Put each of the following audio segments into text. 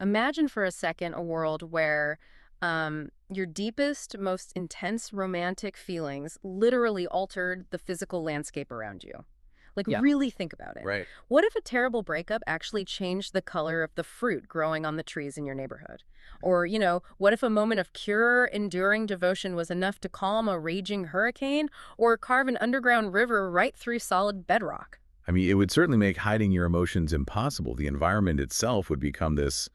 Imagine for a second a world where your deepest, most intense romantic feelings literally altered the physical landscape around you. Like, Yeah. really think about it. Right. What if a terrible breakup actually changed the color of the fruit growing on the trees in your neighborhood? Or, what if a moment of pure, enduring devotion was enough to calm a raging hurricane or carve an underground river right through solid bedrock? I mean, it would certainly make hiding your emotions impossible. The environment itself would become this,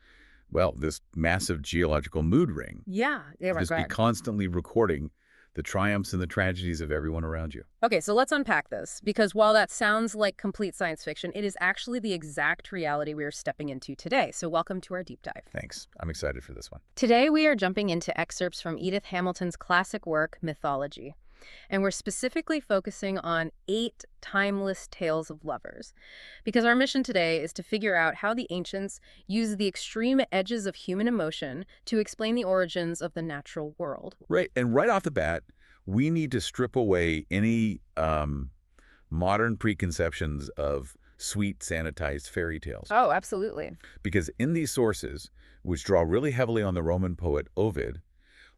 well, this massive geological mood ring. Yeah, right, Just go be ahead. constantly recording the triumphs and the tragedies of everyone around you. Okay, so let's unpack this, because while that sounds like complete science fiction, it is actually the exact reality we are stepping into today. So welcome to our deep dive. Thanks. I'm excited for this one. Today we are jumping into excerpts from Edith Hamilton's classic work, Mythology. And we're specifically focusing on 8 timeless tales of lovers. Because our mission today is to figure out how the ancients used the extreme edges of human emotion to explain the origins of the natural world. Right. And right off the bat, we need to strip away any modern preconceptions of sweet, sanitized fairy tales. Oh, absolutely. Because in these sources, which draw really heavily on the Roman poet Ovid,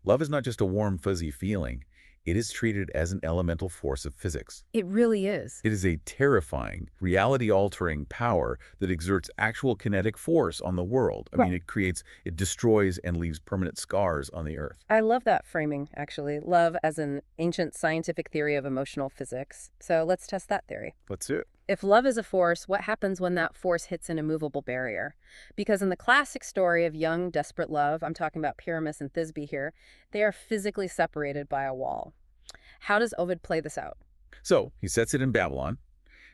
love is not just a warm, fuzzy feeling. It is treated as an elemental force of physics. It really is. It is a terrifying, reality-altering power that exerts actual kinetic force on the world. I mean, it destroys and leaves permanent scars on the earth. I love that framing, actually. Love as an ancient scientific theory of emotional physics. So let's test that theory. Let's do it. If love is a force, what happens when that force hits an immovable barrier? Because in the classic story of young, desperate love, I'm talking about Pyramus and Thisbe here, they are physically separated by a wall. How does Ovid play this out? So, he sets it in Babylon.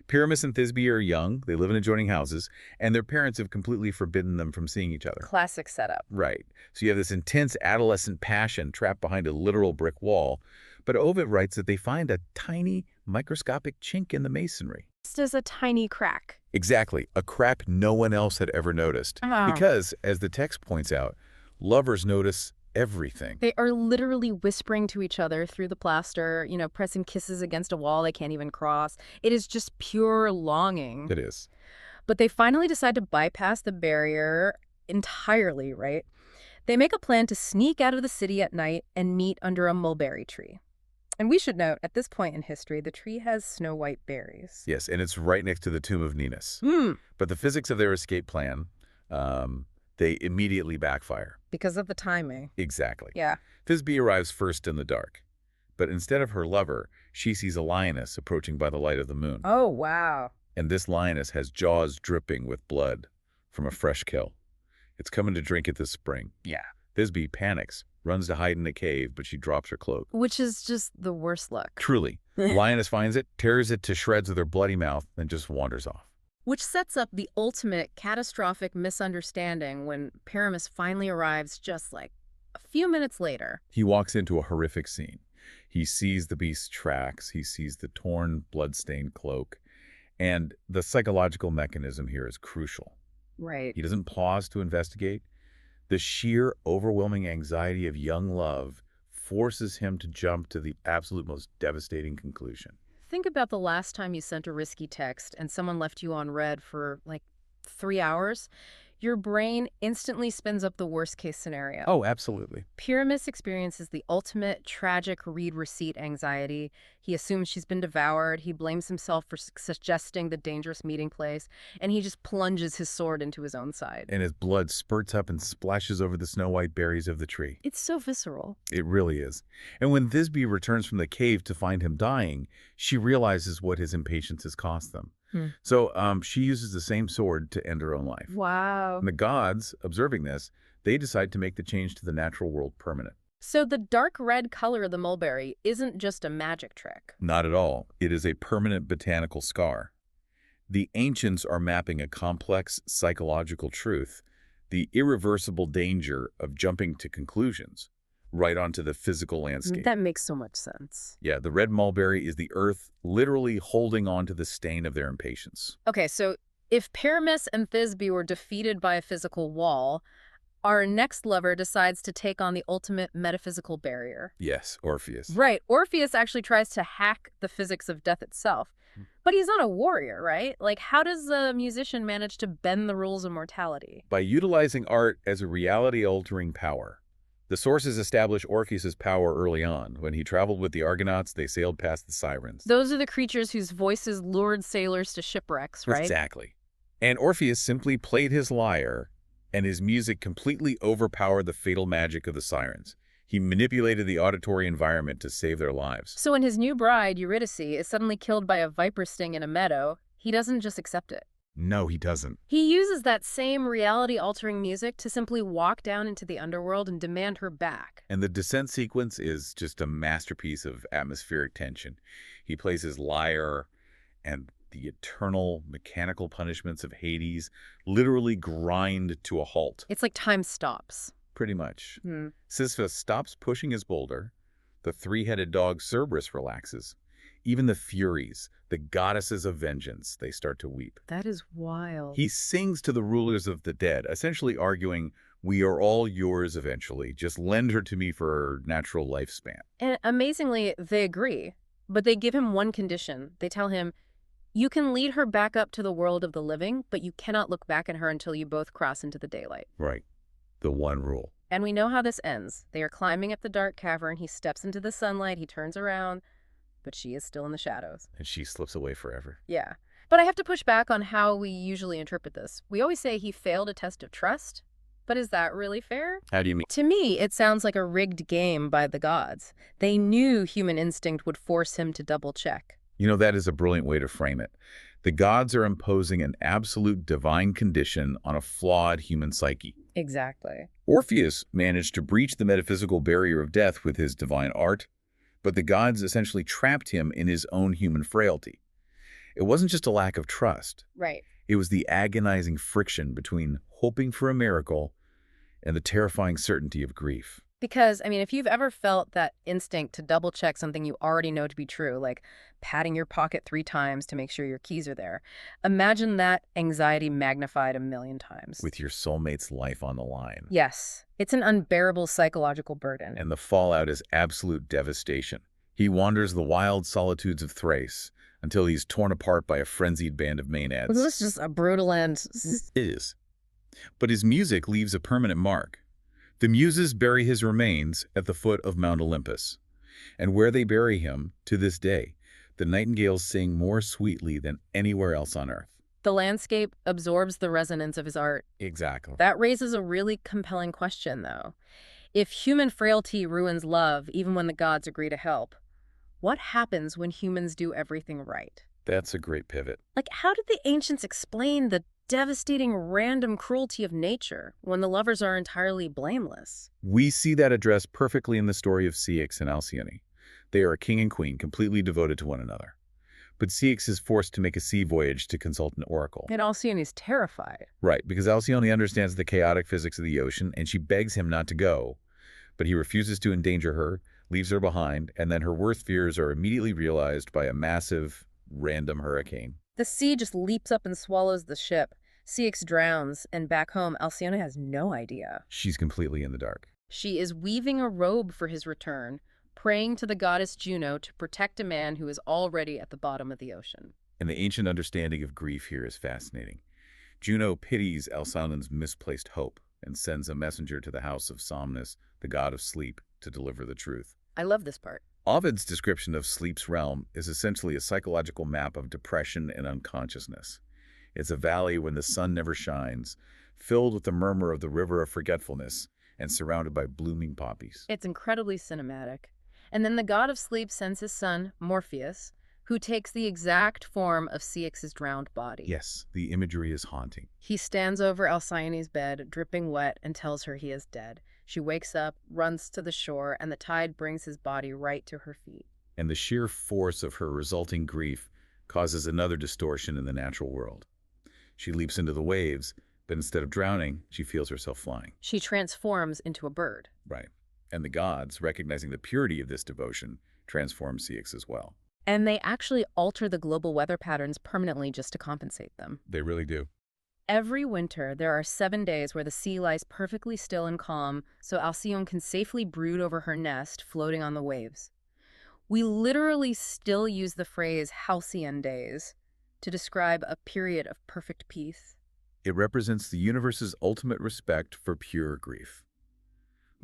Pyramus and Thisbe are young, they live in adjoining houses, and their parents have completely forbidden them from seeing each other. Classic setup. Right. So you have this intense adolescent passion trapped behind a literal brick wall, but Ovid writes that they find a tiny, microscopic chink in the masonry. Just as a tiny crack. Exactly, a crack no one else had ever noticed. Oh. Because, as the text points out, lovers notice everything. They are literally whispering to each other through the plaster, pressing kisses against a wall they can't even cross. It is just pure longing. It is. But they finally decide to bypass the barrier entirely, right? They make a plan to sneak out of the city at night and meet under a mulberry tree. And we should note, at this point in history, the tree has snow-white berries. Yes, and it's right next to the tomb of Ninus. But the physics of their escape plan, they immediately backfire. Because of the timing. Exactly. Yeah. Thisbe arrives first in the dark. But instead of her lover, she sees a lioness approaching by the light of the moon. Oh, wow. And this lioness has jaws dripping with blood from a fresh kill. It's coming to drink at this spring. Yeah. Thisbe panics, runs to hide in a cave, but she drops her cloak. Which is just the worst luck. Truly. Lioness finds it, tears it to shreds with her bloody mouth, and just wanders off. Which sets up the ultimate catastrophic misunderstanding when Pyramus finally arrives just like a few minutes later. He walks into a horrific scene. He sees the beast's tracks. He sees the torn, blood-stained cloak. And the psychological mechanism here is crucial. Right. He doesn't pause to investigate. The sheer, overwhelming anxiety of young love forces him to jump to the absolute most devastating conclusion. Think about the last time you sent a risky text and someone left you on read for like 3 hours. Your brain instantly spins up the worst-case scenario. Oh, absolutely. Pyramus experiences the ultimate tragic read receipt anxiety. He assumes she's been devoured. He blames himself for suggesting the dangerous meeting place, and he just plunges his sword into his own side. And his blood spurts up and splashes over the snow-white berries of the tree. It's so visceral. It really is. And when Thisbe returns from the cave to find him dying, she realizes what his impatience has cost them. So she uses the same sword to end her own life. Wow. And the gods, observing this, they decide to make the change to the natural world permanent. So the dark red color of the mulberry isn't just a magic trick. Not at all. It is a permanent botanical scar. The ancients are mapping a complex psychological truth, the irreversible danger of jumping to conclusions, right onto the physical landscape. That makes so much sense. Yeah, the red mulberry is the earth literally holding on to the stain of their impatience. Okay, so if Pyramus and Thisbe were defeated by a physical wall, our next lover decides to take on the ultimate metaphysical barrier. Yes, Orpheus. Right. Orpheus actually tries to hack the physics of death itself. But he's not a warrior, right? Like, how does a musician manage to bend the rules of mortality? By utilizing art as a reality-altering power. The sources establish Orpheus's power early on. When he traveled with the Argonauts, they sailed past the Sirens. Those are the creatures whose voices lured sailors to shipwrecks, right? Exactly. And Orpheus simply played his lyre, and his music completely overpowered the fatal magic of the Sirens. He manipulated the auditory environment to save their lives. So when his new bride, Eurydice, is suddenly killed by a viper sting in a meadow, he doesn't just accept it. No, he doesn't. He uses that same reality-altering music to simply walk down into the underworld and demand her back. And the descent sequence is just a masterpiece of atmospheric tension. He plays his lyre, and the eternal mechanical punishments of Hades literally grind to a halt. It's like time stops. Pretty much. Hmm. Sisyphus stops pushing his boulder. The three-headed dog Cerberus relaxes. Even the Furies, the goddesses of vengeance, they start to weep. That is wild. He sings to the rulers of the dead, essentially arguing, "We are all yours eventually. Just lend her to me for her natural lifespan." And amazingly, they agree. But they give him one condition. They tell him, you can lead her back up to the world of the living, but you cannot look back at her until you both cross into the daylight. Right. The one rule. And we know how this ends. They are climbing up the dark cavern. He steps into the sunlight. He turns around, but she is still in the shadows. And she slips away forever. Yeah. But I have to push back on how we usually interpret this. We always say he failed a test of trust, but is that really fair? How do you mean? To me, it sounds like a rigged game by the gods. They knew human instinct would force him to double-check. You know, that is a brilliant way to frame it. The gods are imposing an absolute divine condition on a flawed human psyche. Exactly. Orpheus managed to breach the metaphysical barrier of death with his divine art, but the gods essentially trapped him in his own human frailty. It wasn't just a lack of trust. Right. It was the agonizing friction between hoping for a miracle and the terrifying certainty of grief. Because, I mean, if you've ever felt that instinct to double-check something you already know to be true, like patting your pocket 3 times to make sure your keys are there, imagine that anxiety magnified 1,000,000 times. With your soulmate's life on the line. Yes. It's an unbearable psychological burden. And the fallout is absolute devastation. He wanders the wild solitudes of Thrace until he's torn apart by a frenzied band of Maenads. This is just a brutal end. It is. But his music leaves a permanent mark. The Muses bury his remains at the foot of Mount Olympus. And where they bury him, to this day, the nightingales sing more sweetly than anywhere else on earth. The landscape absorbs the resonance of his art. Exactly. That raises a really compelling question, though. If human frailty ruins love, even when the gods agree to help, what happens when humans do everything right? That's a great pivot. Like, how did the ancients explain the devastating random cruelty of nature when the lovers are entirely blameless? We see that addressed perfectly in the story of Ceyx and Halcyon. They are a king and queen, completely devoted to one another. But Ceyx is forced to make a sea voyage to consult an oracle. And Halcyon is terrified. Right, because Halcyon understands the chaotic physics of the ocean, and she begs him not to go. But he refuses to endanger her, leaves her behind, and then her worst fears are immediately realized by a massive, random hurricane. The sea just leaps up and swallows the ship. Ceyx drowns, and back home, Halcyon has no idea. She's completely in the dark. She is weaving a robe for his return, praying to the goddess Juno to protect a man who is already at the bottom of the ocean. And the ancient understanding of grief here is fascinating. Juno pities Alcyon's misplaced hope and sends a messenger to the house of Somnus, the god of sleep, to deliver the truth. I love this part. Ovid's description of sleep's realm is essentially a psychological map of depression and unconsciousness. It's a valley when the sun never shines, filled with the murmur of the river of forgetfulness, and surrounded by blooming poppies. It's incredibly cinematic. And then the god of sleep sends his son, Morpheus, who takes the exact form of Ceyx's drowned body. Yes, the imagery is haunting. He stands over Alcyone's bed, dripping wet, and tells her he is dead. She wakes up, runs to the shore, and the tide brings his body right to her feet. And the sheer force of her resulting grief causes another distortion in the natural world. She leaps into the waves, but instead of drowning, she feels herself flying. She transforms into a bird. Right. And the gods, recognizing the purity of this devotion, transform Ceyx as well. And they actually alter the global weather patterns permanently just to compensate them. They really do. Every winter, there are 7 days where the sea lies perfectly still and calm, so Halcyon can safely brood over her nest, floating on the waves. We literally still use the phrase halcyon days to describe a period of perfect peace. It represents the universe's ultimate respect for pure grief.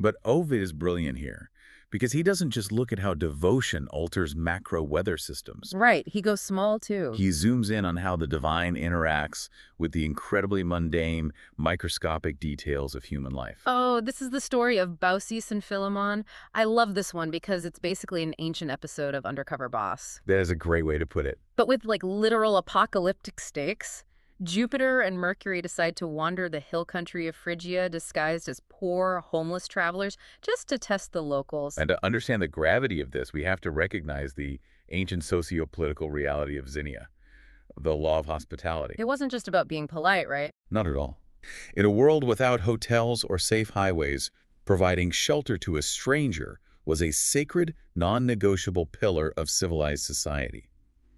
But Ovid is brilliant here, because he doesn't just look at how devotion alters macro weather systems. Right, he goes small too. He zooms in on how the divine interacts with the incredibly mundane, microscopic details of human life. Oh, this is the story of Baucis and Philemon. I love this one because it's basically an ancient episode of Undercover Boss. That is a great way to put it. But with like literal apocalyptic stakes. Jupiter and Mercury decide to wander the hill country of Phrygia disguised as poor, homeless travelers just to test the locals. And to understand the gravity of this, we have to recognize the ancient socio-political reality of Xenia, the law of hospitality. It wasn't just about being polite, right? Not at all. In a world without hotels or safe highways, providing shelter to a stranger was a sacred, non-negotiable pillar of civilized society.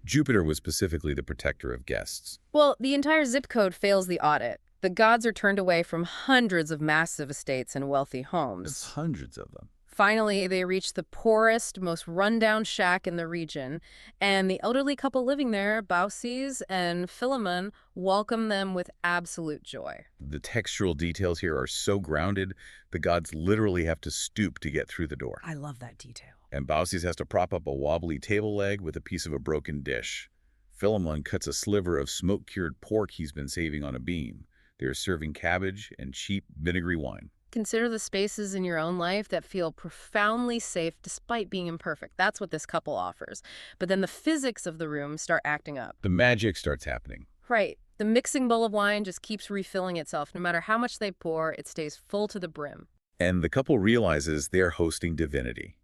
Jupiter was specifically the protector of guests. Well, the entire zip code fails the audit. The gods are turned away from hundreds of massive estates and wealthy homes. It's hundreds of them. Finally, they reach the poorest, most rundown shack in the region, and the elderly couple living there, Baucis and Philemon, welcome them with absolute joy. The textural details here are so grounded, the gods literally have to stoop to get through the door. I love that detail. And Baucis has to prop up a wobbly table leg with a piece of a broken dish. Philemon cuts a sliver of smoke-cured pork he's been saving on a beam. They're serving cabbage and cheap vinegary wine. Consider the spaces in your own life that feel profoundly safe despite being imperfect. That's what this couple offers. But then the physics of the room start acting up. The magic starts happening. Right. The mixing bowl of wine just keeps refilling itself. No matter how much they pour, it stays full to the brim. And the couple realizes they're hosting divinity.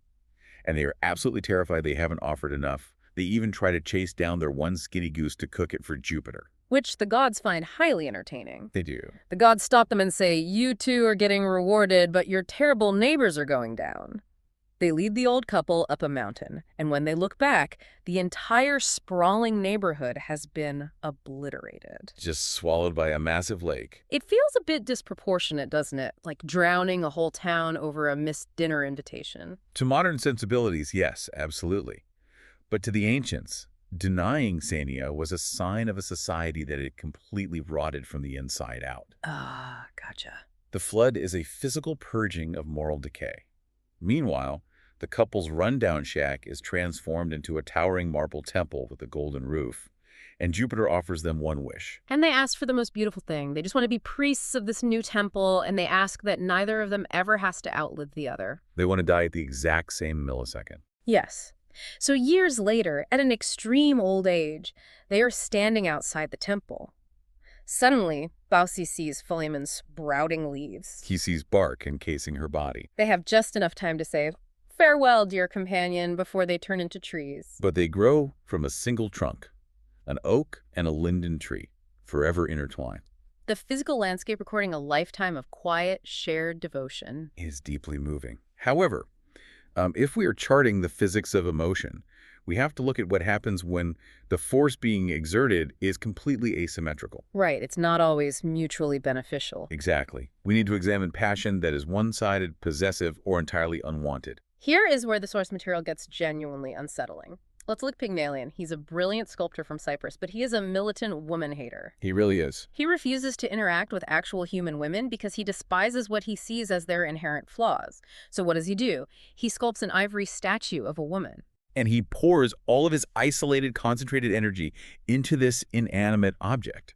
And they are absolutely terrified they haven't offered enough. They even try to chase down their one skinny goose to cook it for Jupiter. Which the gods find highly entertaining. They do. The gods stop them and say, "You two are getting rewarded, but your terrible neighbors are going down." They lead the old couple up a mountain, and when they look back, the entire sprawling neighborhood has been obliterated. Just swallowed by a massive lake. It feels a bit disproportionate, doesn't it? Like drowning a whole town over a missed dinner invitation. To modern sensibilities, yes, absolutely. But to the ancients, denying Xenia was a sign of a society that had completely rotted from the inside out. Ah, gotcha. The flood is a physical purging of moral decay. Meanwhile, the couple's rundown shack is transformed into a towering marble temple with a golden roof, and Jupiter offers them one wish. And they ask for the most beautiful thing. They just want to be priests of this new temple, and they ask that neither of them ever has to outlive the other. They want to die at the exact same millisecond. Yes. So years later, at an extreme old age, they are standing outside the temple. Suddenly, Baucis sees Philemon's sprouting leaves. He sees bark encasing her body. They have just enough time to say, "Farewell, dear companion," before they turn into trees. But they grow from a single trunk, an oak and a linden tree, forever intertwined. The physical landscape recording a lifetime of quiet, shared devotion. Is deeply moving. However, if we are charting the physics of emotion, we have to look at what happens when the force being exerted is completely asymmetrical. Right, it's not always mutually beneficial. Exactly. We need to examine passion that is one-sided, possessive, or entirely unwanted. Here is where the source material gets genuinely unsettling. Let's look at Pygmalion. He's a brilliant sculptor from Cyprus, but he is a militant woman-hater. He really is. He refuses to interact with actual human women because he despises what he sees as their inherent flaws. So what does he do? He sculpts an ivory statue of a woman. And he pours all of his isolated, concentrated energy into this inanimate object.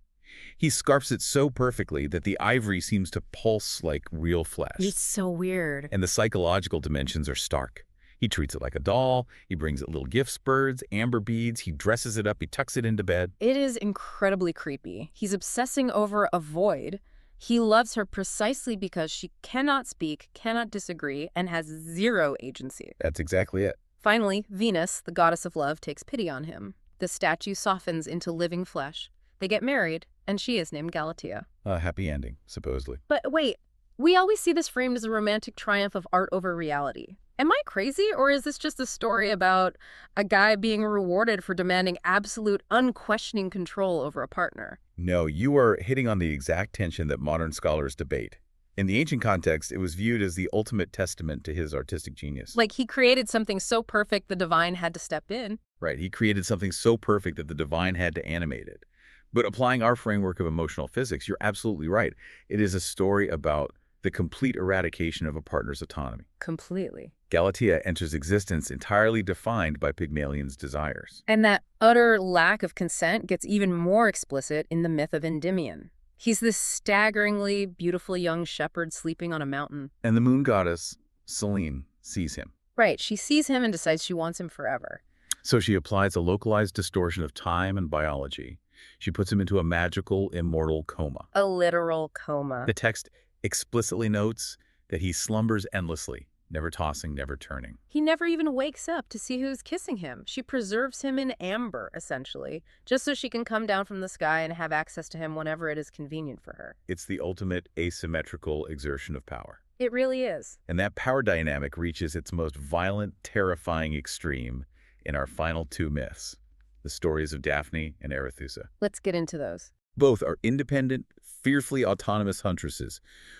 He sculpts it so perfectly that the ivory seems to pulse like real flesh. It's so weird. And the psychological dimensions are stark. He treats it like a doll. He brings it little gift birds, amber beads. He dresses it up. He tucks it into bed. It is incredibly creepy. He's obsessing over a void. He loves her precisely because she cannot speak, cannot disagree, and has zero agency. That's exactly it. Finally, Venus, the goddess of love, takes pity on him. The statue softens into living flesh. They get married, and she is named Galatea. A happy ending, supposedly. But wait, we always see this framed as a romantic triumph of art over reality. Am I crazy, or is this just a story about a guy being rewarded for demanding absolute, unquestioning control over a partner? No, you are hitting on the exact tension that modern scholars debate. In the ancient context, it was viewed as the ultimate testament to his artistic genius. Like he created something so perfect the divine had to step in. Right, he created something so perfect that the divine had to animate it. But applying our framework of emotional physics, you're absolutely right. It is a story about the complete eradication of a partner's autonomy. Completely. Galatea enters existence entirely defined by Pygmalion's desires. And that utter lack of consent gets even more explicit in the myth of Endymion. He's this staggeringly beautiful young shepherd sleeping on a mountain. And the moon goddess, Selene, sees him. Right, she sees him and decides she wants him forever. So she applies a localized distortion of time and biology. She puts him into a magical, immortal coma. A literal coma. The text explicitly notes that he slumbers endlessly, never tossing, never turning. He never even wakes up to see who's kissing him. She preserves him in amber, essentially, just so she can come down from the sky and have access to him whenever it is convenient for her. It's the ultimate asymmetrical exertion of power. It really is. And that power dynamic reaches its most violent, terrifying extreme in our final two myths, the stories of Daphne and Arethusa. Let's get into those. Both are independent, fiercely autonomous huntresses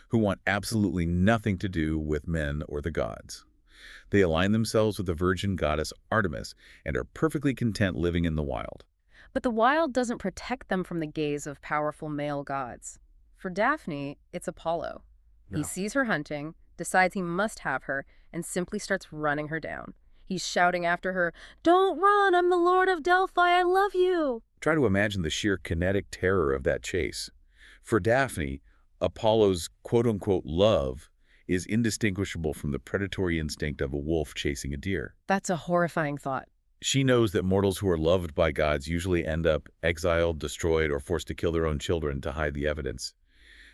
who want absolutely nothing to do with men or the gods. They align themselves with the virgin goddess Artemis and are perfectly content living in the wild. But the wild doesn't protect them from the gaze of powerful male gods. For Daphne, it's Apollo. No. He sees her hunting, decides he must have her, and simply starts running her down. He's shouting after her, "Don't run, I'm the Lord of Delphi, I love you." Try to imagine the sheer kinetic terror of that chase. For Daphne, Apollo's quote-unquote love is indistinguishable from the predatory instinct of a wolf chasing a deer. That's a horrifying thought. She knows that mortals who are loved by gods usually end up exiled, destroyed, or forced to kill their own children to hide the evidence.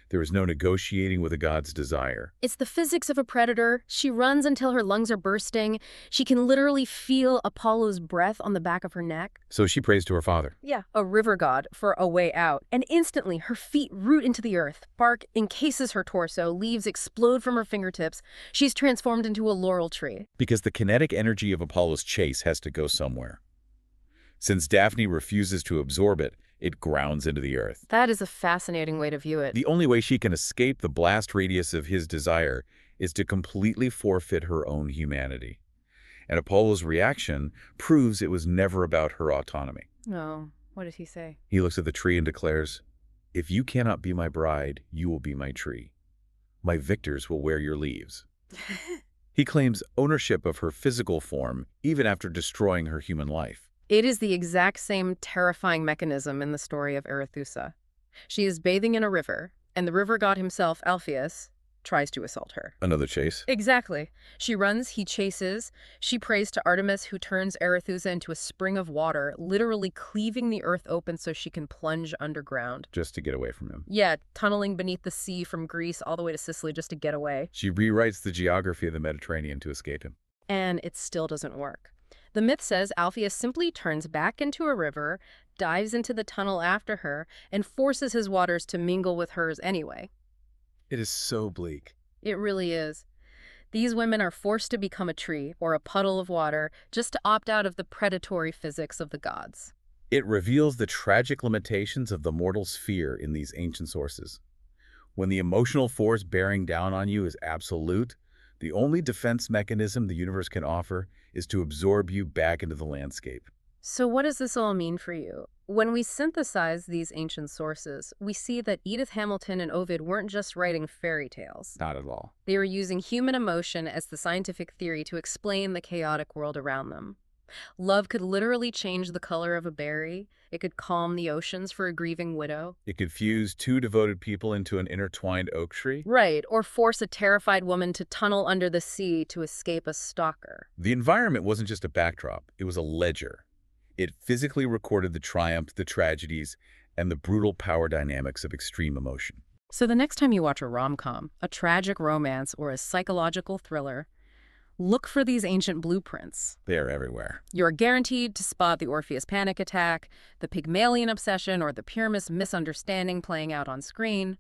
There is no negotiating with a god's desire. It's the physics of a predator. She runs until her lungs are bursting. She can literally feel Apollo's breath on the back of her neck. So she prays to her father. Yeah, a river god, for a way out. And instantly, her feet root into the earth. Bark encases her torso. Leaves explode from her fingertips. She's transformed into a laurel tree. Because the kinetic energy of Apollo's chase has to go somewhere. Since Daphne refuses to absorb it, it grounds into the earth. That is a fascinating way to view it. The only way she can escape the blast radius of his desire is to completely forfeit her own humanity. And Apollo's reaction proves it was never about her autonomy. Oh, what did he say? He looks at the tree and declares, "If you cannot be my bride, you will be my tree. My victors will wear your leaves." He claims ownership of her physical form, even after destroying her human life. It is the exact same terrifying mechanism in the story of Arethusa. She is bathing in a river, and the river god himself, Orpheus, tries to assault her. Another chase? Exactly. She runs, he chases. She prays to Artemis, who turns Arethusa into a spring of water, literally cleaving the earth open so she can plunge underground. Just to get away from him. Yeah, tunneling beneath the sea from Greece all the way to Sicily just to get away. She rewrites the geography of the Mediterranean to escape him. And it still doesn't work. The myth says Orpheus simply turns back into a river, dives into the tunnel after her, and forces his waters to mingle with hers anyway. It is so bleak. It really is. These women are forced to become a tree or a puddle of water just to opt out of the predatory physics of the gods. It reveals the tragic limitations of the mortal sphere in these ancient sources. When the emotional force bearing down on you is absolute, the only defense mechanism the universe can offer is to absorb you back into the landscape. So what does this all mean for you? When we synthesize these ancient sources, we see that Edith Hamilton and Ovid weren't just writing fairy tales. Not at all. They were using human emotion as the scientific theory to explain the chaotic world around them. Love could literally change the color of a berry. It could calm the oceans for a grieving widow. It could fuse two devoted people into an intertwined oak tree. Right, or force a terrified woman to tunnel under the sea to escape a stalker. The environment wasn't just a backdrop, it was a ledger. It physically recorded the triumphs, the tragedies, and the brutal power dynamics of extreme emotion. So the next time you watch a rom-com, a tragic romance, or a psychological thriller, look for these ancient blueprints. They are everywhere. You're guaranteed to spot the Orpheus panic attack, the Pygmalion obsession, or the Pyramus misunderstanding playing out on screen.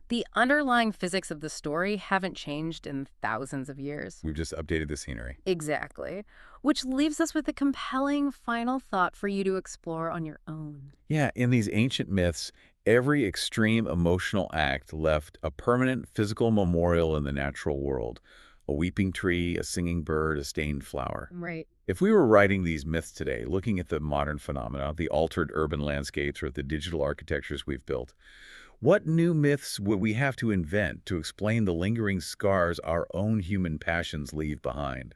The underlying physics of the story haven't changed in thousands of years. We've just updated the scenery. Exactly. Which leaves us with a compelling final thought for you to explore on your own. Yeah, in these ancient myths, Every extreme emotional act left a permanent physical memorial in the natural world. A weeping tree, a singing bird, a stained flower. Right. If we were writing these myths today, looking at the modern phenomena, the altered urban landscapes, or the digital architectures we've built, what new myths would we have to invent to explain the lingering scars our own human passions leave behind?